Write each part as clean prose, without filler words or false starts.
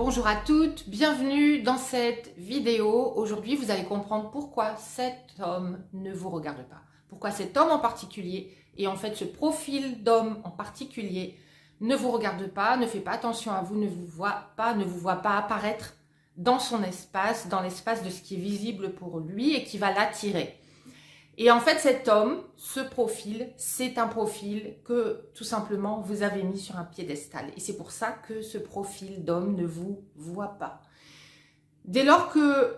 Bonjour à toutes, bienvenue dans cette vidéo. Aujourd'hui, vous allez comprendre pourquoi cet homme ne vous regarde pas. Pourquoi cet homme en particulier, et en fait ce profil d'homme en particulier, ne vous regarde pas, ne fait pas attention à vous, ne vous voit pas apparaître dans son espace, dans l'espace de ce qui est visible pour lui et qui va l'attirer. Et en fait, cet homme, ce profil, c'est un profil que tout simplement vous avez mis sur un piédestal. Et c'est pour ça que ce profil d'homme ne vous voit pas. Dès lors que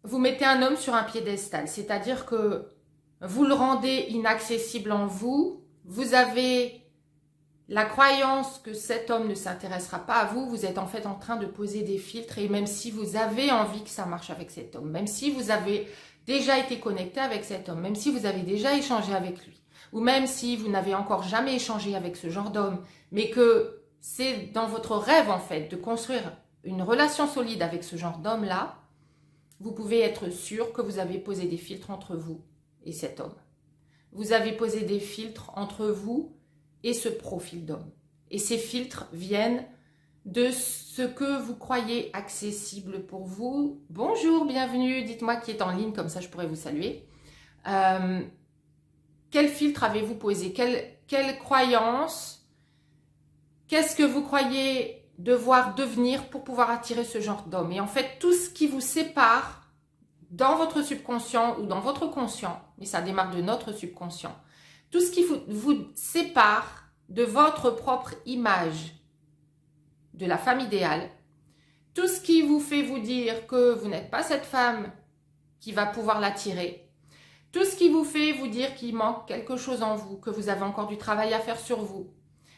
vous mettez un homme sur un piédestal, c'est-à-dire que vous le rendez inaccessible en vous, vous avez la croyance que cet homme ne s'intéressera pas à vous, vous êtes en fait en train de poser des filtres. Et même si vous avez envie que ça marche avec cet homme, même si vous avez déjà été connecté avec cet homme, même si vous avez déjà échangé avec lui, ou même si vous n'avez encore jamais échangé avec ce genre d'homme, mais que c'est dans votre rêve en fait de construire une relation solide avec ce genre d'homme-là, vous pouvez être sûr que vous avez posé des filtres entre vous et cet homme. Vous avez posé des filtres entre vous et ce profil d'homme. Et ces filtres viennent de ce que vous croyez accessible pour vous. Bonjour, bienvenue, dites-moi qui est en ligne, comme ça je pourrais vous saluer. Quel filtre avez-vous posé? Quelle croyance? Qu'est-ce que vous croyez devoir devenir pour pouvoir attirer ce genre d'homme? Et en fait, tout ce qui vous sépare dans votre subconscient ou dans votre conscient, mais ça démarre de notre subconscient, tout ce qui vous sépare de votre propre image de la femme idéale, tout ce qui vous fait vous dire que vous n'êtes pas cette femme qui va pouvoir l'attirer, tout ce qui vous fait vous dire qu'il manque quelque chose en vous, que vous avez encore du travail à faire sur vous,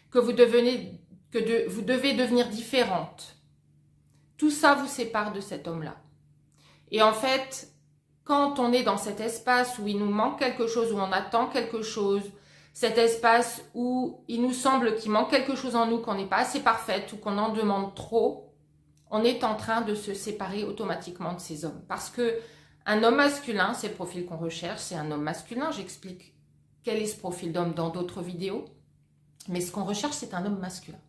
que vous devez devenir différente, tout ça vous sépare de cet homme-là. Et en fait, quand on est dans cet espace où il nous manque quelque chose, où on attend quelque chose, cet espace où il nous semble qu'il manque quelque chose en nous, qu'on n'est pas assez parfaite ou qu'on en demande trop, on est en train de se séparer automatiquement de ces hommes. Parce que un homme masculin, c'est le profil qu'on recherche, c'est un homme masculin. J'explique quel est ce profil d'homme dans d'autres vidéos. Mais ce qu'on recherche, c'est un homme masculin.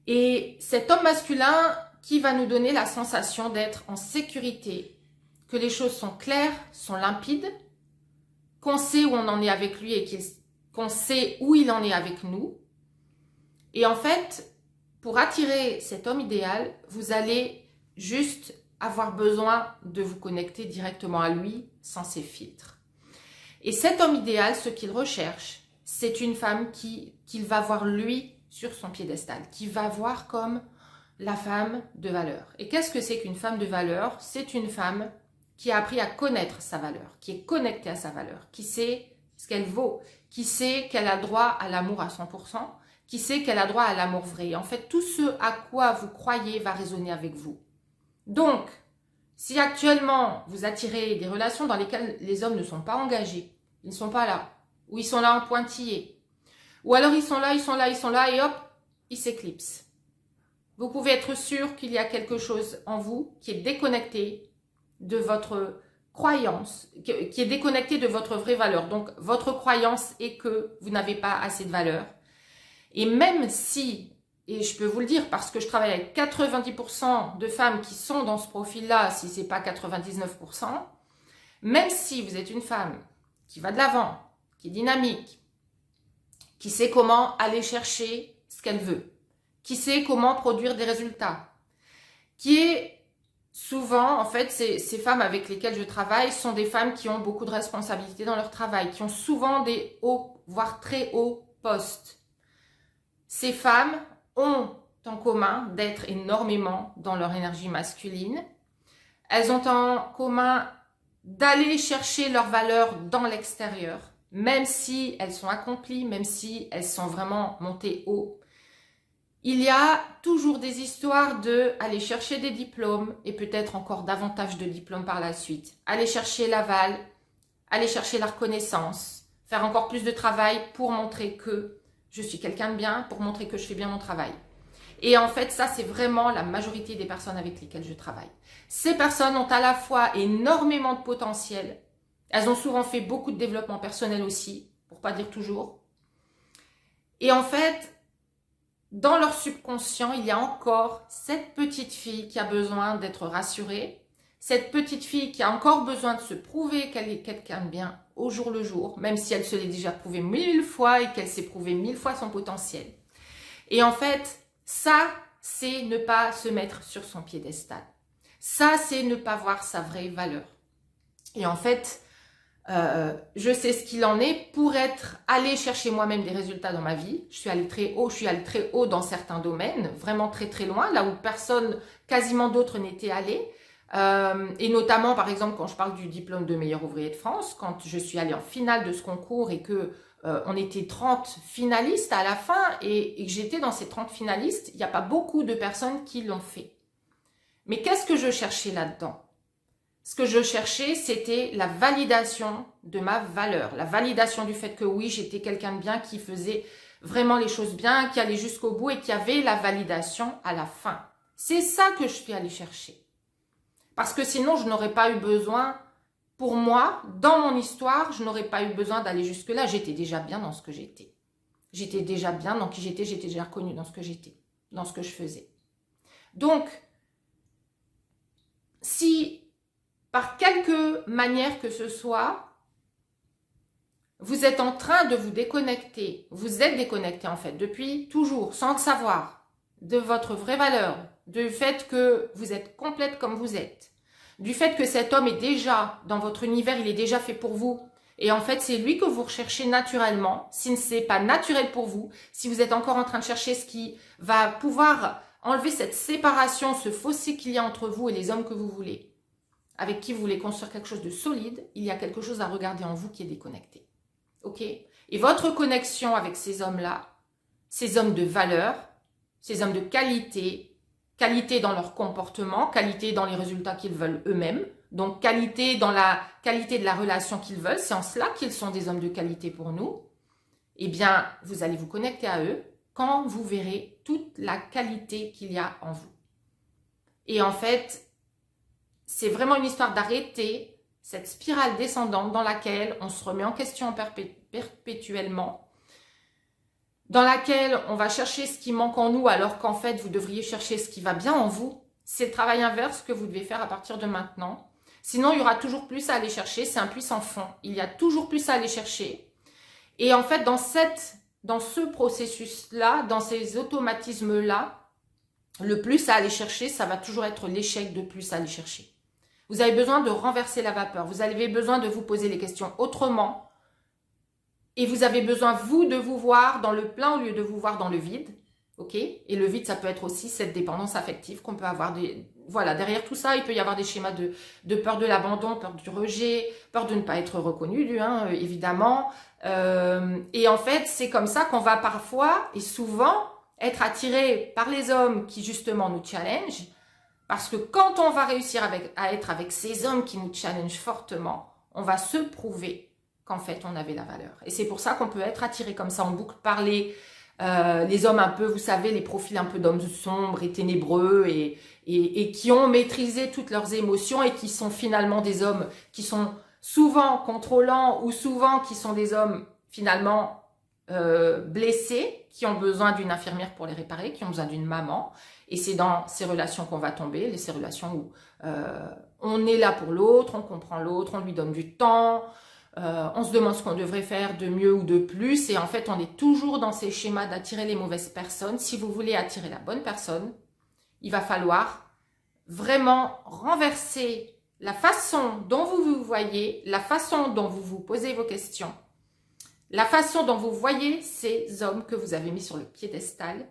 Et cet homme masculin qui va nous donner la sensation d'être en sécurité, que les choses sont claires, sont limpides, qu'on sait où on en est avec lui et qu'on sait où il en est avec nous. Et en fait, pour attirer cet homme idéal, vous allez juste avoir besoin de vous connecter directement à lui sans ses filtres. Et cet homme idéal, ce qu'il recherche, c'est une femme qu'il va voir lui sur son piédestal, qui va voir comme la femme de valeur. Et qu'est-ce que c'est qu'une femme de valeur? C'est une femme qui a appris à connaître sa valeur, qui est connectée à sa valeur, qui sait ce qu'elle vaut, qui sait qu'elle a droit à l'amour à 100%, qui sait qu'elle a droit à l'amour vrai. En fait, tout ce à quoi vous croyez va résonner avec vous. Donc, si actuellement vous attirez des relations dans lesquelles les hommes ne sont pas engagés, ils ne sont pas là, ou ils sont là en pointillé, ou alors ils sont là, et hop, ils s'éclipsent. Vous pouvez être sûr qu'il y a quelque chose en vous qui est déconnecté de votre croyance, qui est déconnecté de votre vraie valeur. Donc, votre croyance est que vous n'avez pas assez de valeur. Et même si, et je peux vous le dire parce que je travaille avec 90% de femmes qui sont dans ce profil-là, si ce n'est pas 99%, même si vous êtes une femme qui va de l'avant, qui est dynamique, qui sait comment aller chercher ce qu'elle veut, qui sait comment produire des résultats, qui est souvent, en fait, ces femmes avec lesquelles je travaille sont des femmes qui ont beaucoup de responsabilités dans leur travail, qui ont souvent des hauts, voire très hauts postes. Ces femmes ont en commun d'être énormément dans leur énergie masculine. Elles ont en commun d'aller chercher leur valeur dans l'extérieur, même si elles sont accomplies, même si elles sont vraiment montées haut. Il y a toujours des histoires d'aller chercher des diplômes et peut-être encore davantage de diplômes par la suite. Aller chercher l'aval, aller chercher la reconnaissance, faire encore plus de travail pour montrer que je suis quelqu'un de bien, pour montrer que je fais bien mon travail. Et en fait, ça, c'est vraiment la majorité des personnes avec lesquelles je travaille. Ces personnes ont à la fois énormément de potentiel. Elles ont souvent fait beaucoup de développement personnel aussi, pour pas dire toujours. Et en fait, dans leur subconscient, il y a encore cette petite fille qui a besoin d'être rassurée, cette petite fille qui a encore besoin de se prouver qu'elle est quelqu'un de bien au jour le jour, même si elle se l'est déjà prouvé 1000 fois et qu'elle s'est prouvé 1000 fois son potentiel. Et en fait, ça, c'est ne pas se mettre sur son piédestal. Ça, c'est ne pas voir sa vraie valeur. Et en fait, je sais ce qu'il en est pour aller chercher moi-même des résultats dans ma vie. Je suis allée très haut dans certains domaines, vraiment très très loin, là où personne, quasiment d'autres n'étaient allés. Et notamment, par exemple, quand je parle du diplôme de meilleur ouvrier de France, quand je suis allée en finale de ce concours et que on était 30 finalistes à la fin et que j'étais dans ces 30 finalistes, il n'y a pas beaucoup de personnes qui l'ont fait. Mais qu'est-ce que je cherchais là-dedans? Ce que je cherchais, c'était la validation de ma valeur, la validation du fait que oui, j'étais quelqu'un de bien, qui faisait vraiment les choses bien, qui allait jusqu'au bout et qui avait la validation à la fin. C'est ça que je suis allée chercher. Parce que sinon, je n'aurais pas eu besoin, pour moi, dans mon histoire, je n'aurais pas eu besoin d'aller jusque-là. J'étais déjà bien dans ce que j'étais. J'étais déjà bien dans qui j'étais déjà reconnue dans ce que j'étais, dans ce que je faisais. Donc, si par quelque manière que ce soit, vous êtes en train de vous déconnecter, vous êtes déconnecté en fait depuis toujours, sans le savoir, de votre vraie valeur, du fait que vous êtes complète comme vous êtes, du fait que cet homme est déjà dans votre univers, il est déjà fait pour vous, et en fait c'est lui que vous recherchez naturellement. Si ce n'est pas naturel pour vous, si vous êtes encore en train de chercher ce qui va pouvoir enlever cette séparation, ce fossé qu'il y a entre vous et les hommes que vous voulez, avec qui vous voulez construire quelque chose de solide, il y a quelque chose à regarder en vous qui est déconnecté. Ok? Et votre connexion avec ces hommes-là, ces hommes de valeur, ces hommes de qualité, qualité dans leur comportement, qualité dans les résultats qu'ils veulent eux-mêmes, donc qualité dans la qualité de la relation qu'ils veulent, c'est en cela qu'ils sont des hommes de qualité pour nous, eh bien, vous allez vous connecter à eux quand vous verrez toute la qualité qu'il y a en vous. Et en fait, c'est vraiment une histoire d'arrêter cette spirale descendante dans laquelle on se remet en question perpétuellement, dans laquelle on va chercher ce qui manque en nous alors qu'en fait, vous devriez chercher ce qui va bien en vous. C'est le travail inverse que vous devez faire à partir de maintenant. Sinon, il y aura toujours plus à aller chercher. C'est un puits sans fond. Il y a toujours plus à aller chercher. Et en fait, dans ce processus-là, dans ces automatismes-là, le plus à aller chercher, ça va toujours être l'échec de plus à aller chercher. Vous avez besoin de renverser la vapeur. Vous avez besoin de vous poser les questions autrement. Et vous avez besoin, vous, de vous voir dans le plein au lieu de vous voir dans le vide. Ok? Et le vide, ça peut être aussi cette dépendance affective qu'on peut avoir. Voilà, derrière tout ça, il peut y avoir des schémas de peur de l'abandon, peur du rejet, peur de ne pas être reconnu, évidemment. Et en fait, c'est comme ça qu'on va parfois et souvent être attiré par les hommes qui justement nous challengent. Parce que quand on va réussir à être avec ces hommes qui nous challengent fortement, on va se prouver qu'en fait, on avait la valeur. Et c'est pour ça qu'on peut être attiré comme ça en boucle par les hommes un peu, vous savez, les profils un peu d'hommes sombres et ténébreux et qui ont maîtrisé toutes leurs émotions et qui sont finalement des hommes qui sont souvent contrôlants ou souvent qui sont des hommes finalement blessés, qui ont besoin d'une infirmière pour les réparer, qui ont besoin d'une maman. Et c'est dans ces relations qu'on va tomber, ces relations où on est là pour l'autre, on comprend l'autre, on lui donne du temps, on se demande ce qu'on devrait faire de mieux ou de plus. Et en fait, on est toujours dans ces schémas d'attirer les mauvaises personnes. Si vous voulez attirer la bonne personne, il va falloir vraiment renverser la façon dont vous vous voyez, la façon dont vous vous posez vos questions, la façon dont vous voyez ces hommes que vous avez mis sur le piédestal.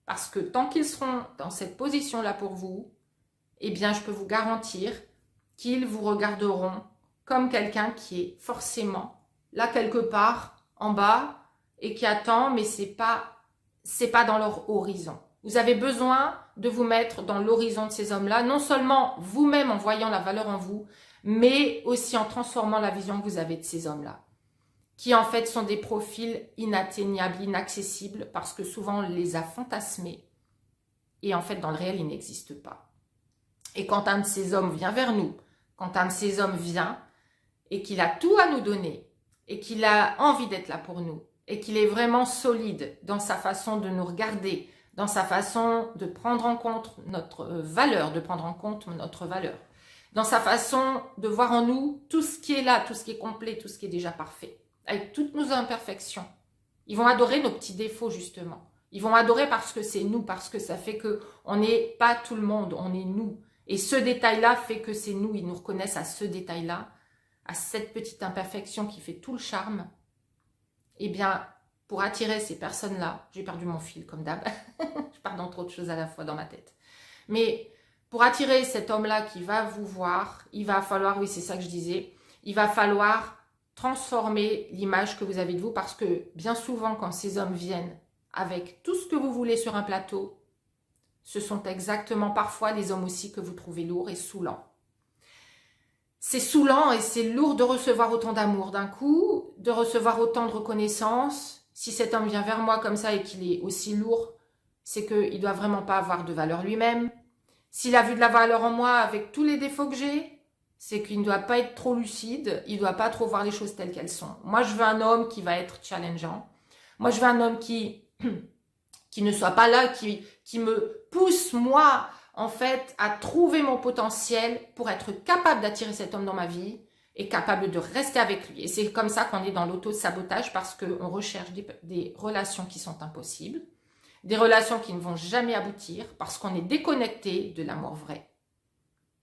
Parce que tant qu'ils seront dans cette position-là pour vous, eh bien, je peux vous garantir qu'ils vous regarderont comme quelqu'un qui est forcément là quelque part en bas et qui attend, mais c'est pas dans leur horizon. Vous avez besoin de vous mettre dans l'horizon de ces hommes-là, non seulement vous-même en voyant la valeur en vous, mais aussi en transformant la vision que vous avez de ces hommes-là, qui en fait sont des profils inatteignables, inaccessibles, parce que souvent on les a fantasmés, et en fait dans le réel ils n'existent pas. Et quand un de ces hommes vient vers nous, quand un de ces hommes vient, et qu'il a tout à nous donner, et qu'il a envie d'être là pour nous, et qu'il est vraiment solide dans sa façon de nous regarder, dans sa façon de prendre en compte notre valeur, dans sa façon de voir en nous tout ce qui est là, tout ce qui est complet, tout ce qui est déjà parfait, avec toutes nos imperfections. Ils vont adorer nos petits défauts, justement. Ils vont adorer parce que c'est nous, parce que ça fait qu'on n'est pas tout le monde, on est nous. Et ce détail-là fait que c'est nous, ils nous reconnaissent à ce détail-là, à cette petite imperfection qui fait tout le charme. Eh bien, pour attirer ces personnes-là, j'ai perdu mon fil comme d'hab, je pars dans trop de choses à la fois dans ma tête. Mais pour attirer cet homme-là qui va vous voir, il va falloir, oui c'est ça que je disais, il va falloir transformer l'image que vous avez de vous parce que bien souvent quand ces hommes viennent avec tout ce que vous voulez sur un plateau, ce sont exactement parfois les hommes aussi que vous trouvez lourds et saoulants. C'est saoulant et c'est lourd de recevoir autant d'amour d'un coup, de recevoir autant de reconnaissance. Si cet homme vient vers moi comme ça et qu'il est aussi lourd, c'est qu'il ne doit vraiment pas avoir de valeur lui-même. S'il a vu de la valeur en moi avec tous les défauts que j'ai, c'est qu'il ne doit pas être trop lucide, il ne doit pas trop voir les choses telles qu'elles sont. Moi, je veux un homme qui va être challengeant. Moi, je veux un homme qui ne soit pas là, qui me pousse, moi, en fait, à trouver mon potentiel pour être capable d'attirer cet homme dans ma vie et capable de rester avec lui. Et c'est comme ça qu'on est dans l'auto-sabotage parce qu'on recherche des relations qui sont impossibles, des relations qui ne vont jamais aboutir parce qu'on est déconnecté de l'amour vrai.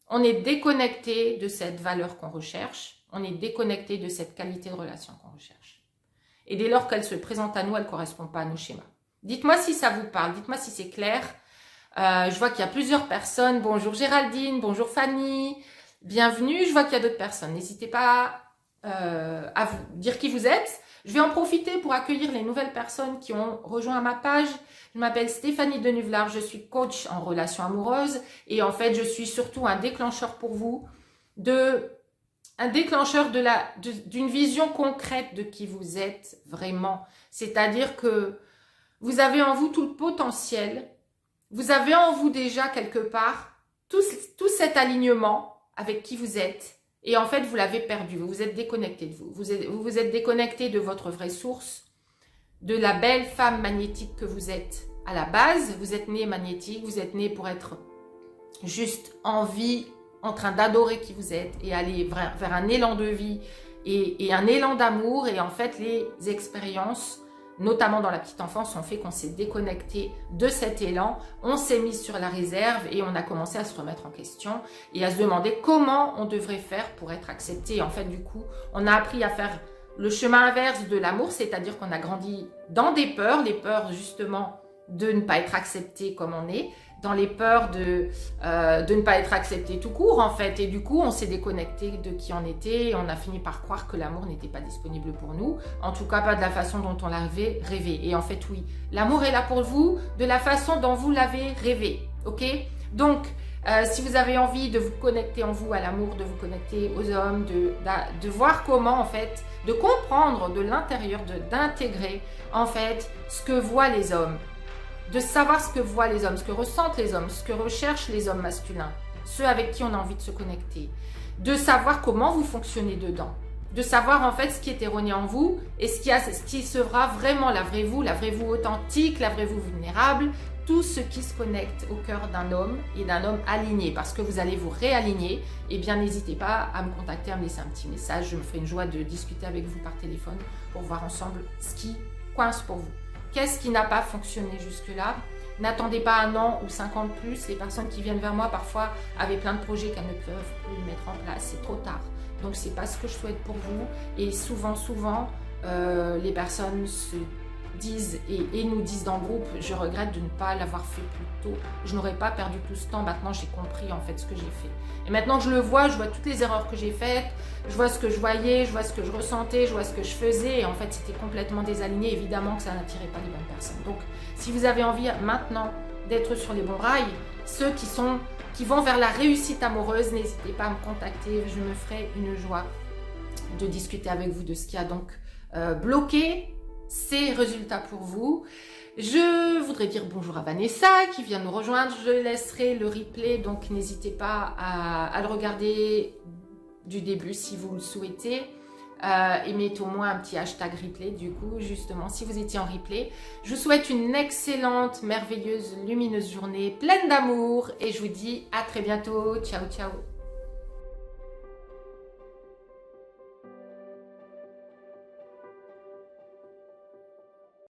On est déconnecté de cette valeur qu'on recherche, on est déconnecté de cette qualité de relation qu'on recherche. Et dès lors qu'elle se présente à nous, elle ne correspond pas à nos schémas. Dites-moi si ça vous parle, dites-moi si c'est clair. Je vois qu'il y a plusieurs personnes. Bonjour Géraldine, bonjour Fanny, bienvenue. Je vois qu'il y a d'autres personnes. N'hésitez pas à vous dire qui vous êtes. Je vais en profiter pour accueillir les nouvelles personnes qui ont rejoint ma page. Je m'appelle Stéphanie Denuvlar, je suis coach en relations amoureuses et en fait je suis surtout un déclencheur pour vous, un déclencheur d'une vision concrète de qui vous êtes vraiment. C'est-à-dire que vous avez en vous tout le potentiel, vous avez en vous déjà quelque part tout cet alignement avec qui vous êtes et en fait vous l'avez perdu, vous vous êtes déconnecté de vous. Vous vous êtes déconnecté de votre vraie source, de la belle femme magnétique que vous êtes à la base. Vous êtes né magnétique, vous êtes né pour être juste en vie, en train d'adorer qui vous êtes et aller vers un élan de vie et un élan d'amour. Et en fait, les expériences, notamment dans la petite enfance, ont fait qu'on s'est déconnecté de cet élan, on s'est mis sur la réserve et on a commencé à se remettre en question et à se demander comment on devrait faire pour être accepté. Et en fait, du coup, on a appris à faire le chemin inverse de l'amour, c'est-à-dire qu'on a grandi dans des peurs, les peurs justement de ne pas être accepté comme on est, dans les peurs de ne pas être accepté tout court en fait, et du coup on s'est déconnecté de qui on était et on a fini par croire que l'amour n'était pas disponible pour nous, en tout cas pas de la façon dont on l'avait rêvé. Et en fait oui, l'amour est là pour vous de la façon dont vous l'avez rêvé, ok? Donc si vous avez envie de vous connecter en vous à l'amour, de vous connecter aux hommes, de voir comment en fait, de comprendre de l'intérieur, d'intégrer en fait ce que voient les hommes, de savoir ce que voient les hommes, ce que ressentent les hommes, ce que recherchent les hommes masculins, ceux avec qui on a envie de se connecter, de savoir comment vous fonctionnez dedans, de savoir en fait ce qui est erroné en vous et ce qui sera vraiment la vraie vous authentique, la vraie vous vulnérable, tout ce qui se connecte au cœur d'un homme et d'un homme aligné, parce que vous allez vous réaligner. Et bien n'hésitez pas à me contacter, à me laisser un petit message, je me ferai une joie de discuter avec vous par téléphone pour voir ensemble ce qui coince pour vous. Qu'est-ce qui n'a pas fonctionné jusque-là? N'attendez pas 1 an ou 5 ans de plus. Les personnes qui viennent vers moi parfois avaient plein de projets qu'elles ne peuvent plus mettre en place. C'est trop tard. Donc c'est pas ce que je souhaite pour vous. Et souvent, les personnes se disent et nous disent dans le groupe, je regrette de ne pas l'avoir fait plus tôt. Je n'aurais pas perdu tout ce temps. Maintenant, j'ai compris en fait ce que j'ai fait. Et maintenant que je le vois, je vois toutes les erreurs que j'ai faites. Je vois ce que je voyais, je vois ce que je ressentais, je vois ce que je faisais. Et en fait, c'était complètement désaligné. Évidemment que ça n'attirait pas les bonnes personnes. Donc, si vous avez envie maintenant d'être sur les bons rails, ceux qui vont vers la réussite amoureuse, n'hésitez pas à me contacter. Je me ferai une joie de discuter avec vous de ce qui a donc bloqué ces résultats pour vous. Je voudrais dire bonjour à Vanessa qui vient nous rejoindre. Je laisserai le replay, donc n'hésitez pas à le regarder du début si vous le souhaitez. et mettez au moins un petit hashtag replay du coup, justement, si vous étiez en replay. Je vous souhaite une excellente, merveilleuse, lumineuse journée, pleine d'amour et je vous dis à très bientôt. Ciao, ciao.